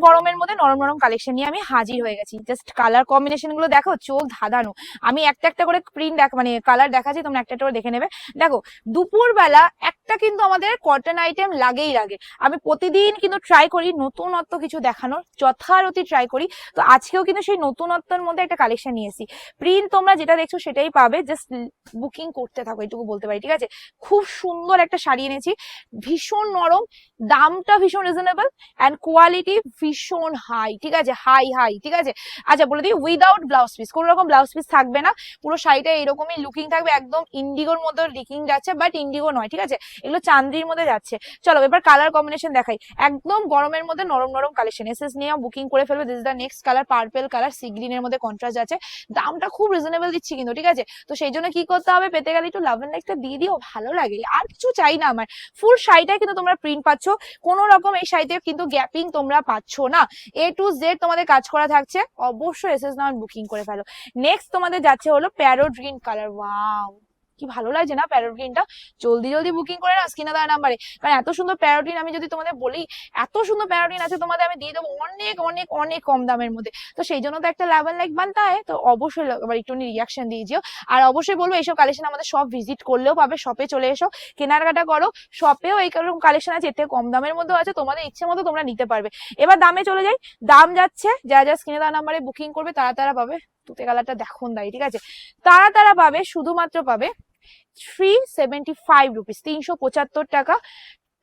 গরমের মধ্যে নরম নরম কালেকশন নিয়ে আমি হাজির হয়ে গেছি। জাস্ট কালার কম্বিনেশন গুলো দেখো, চোখ ধাঁধানো। আমি একটা একটা করে প্রিন্ট মানে কালার দেখাচ্ছি, তোমরা একটা একটা করে দেখে নেবে। দেখো, দুপুর বেলা একটা কিন্তু আমাদের কটন আইটেম লাগেই লাগে। আমি প্রতিদিন কিন্তু ট্রাই করি নতুনত্ব কিছু দেখানোর, যথারীতি ট্রাই করি। তো আজকেও কিন্তু সেই নতুনত্বের মধ্যে একটা কালেকশন নিয়েছি। প্রিন্ট তোমরা যেটা দেখছো সেটাই পাবে, জাস্ট বুকিং করতে থাকো, এইটুকু বলতে পারি। ঠিক আছে, খুব সুন্দর একটা শাড়ি এনেছি, ভীষণ নরম, দামটা ভীষণ রিজনেবল, অ্যান্ড কোয়ালিটি ভীষণ হাই। ঠিক আছে, হাই হাই। ঠিক আছে, আচ্ছা বলে দিই, উইদাউট ব্লাউজ পিস, কোনো রকম ব্লাউজ পিস থাকবে না। পুরো শাড়িটা এরকমই লুকিং থাকবে, একদম ইন্ডিগোর মধ্যে লুকিং যাচ্ছে, বাট ইন্ডিগো নয়। ঠিক আছে, এগুলো চান্দির মধ্যে যাচ্ছে। চলো এবার কালার কম্বিনেশন দেখাই। একদম গরমের মধ্যে নরম নরম কালেকশন, এসএস নিয়ে বুকিং করে ফেলবে। This is the next colour, purple colour, sea গ্রিনের মধ্যে কন্ট্রাস্ট আছে। দামটা খুব রিজনেবল দিচ্ছি কিন্তু। ঠিক আছে, তো সেই জন্য কি করতে হবে, পেতে গেলে একটু লাভ এন্ড লাইকটা দিয়ে দিও, ভালো লাগে, আর কিছু চাই না আমার। ফুল শাড়িটাই কিন্তু তোমরা প্রিন্ট পাচ্ছ, কোনো রকম এই শাড়িতে কিন্তু গ্যাপিং তোমরা পাচ্ছ না। এ টু জেড তোমাদের কাজ করা থাকছে। অবশ্যই এসএস নাও বুকিং করে ফেলো। নেক্সট তোমাদের যাচ্ছে হলো প্যারোট গ্রিন কালার। ওয়াও, কি ভালো লাগছে না প্যারোট গ্রিনটা। জলদি জলদি বুকিং করে না স্ক্রিনে দেওয়া নাম্বারে, কারণ এত সুন্দর প্যারোটিন আমি যদি তোমাদের বলি, এত সুন্দর প্যারোটিন আছে তোমাদের, আমি দিয়ে দেবো অনেক অনেক অনেক কম দামের মধ্যে। তো সেই জন্য তো একটা লেভেল লাইক বানতে হয়, তো অবশ্যই আবার একটু রিয়াকশন দিয়ে দিও। আর অবশ্যই বলবো এইসব কালেকশন আমাদের সব ভিজিট করলেও পাবে, শপে চলে এসো, কেনাকাটা করো। শপেও এইরকম কালেকশন আছে, এর থেকে কম দামের মধ্যে আছে, তোমাদের ইচ্ছে মতো তোমরা নিতে পারবে। এবার দামে চলে যাই। দাম যাচ্ছে, যা যা স্ক্রিনে দেওয়া নাম্বারে বুকিং করবে তারা তারা পাবে। তুতে কালারটা দেখুন দাই। ঠিক আছে, তারা তারা পাবে, শুধুমাত্র পাবে 375 রুপিস, 375 টাকা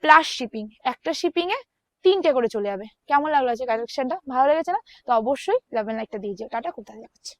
প্লাস শিপিং। একটা শিপিং এ 3টে করে চলে যাবে। কেমন লাগলো আছে কালেকশনটা, ভালো লেগেছে না? তো অবশ্যই লাভ এন্ড লাইকটা দিয়ে যাও। টাটা, কোথায় যাচ্ছে।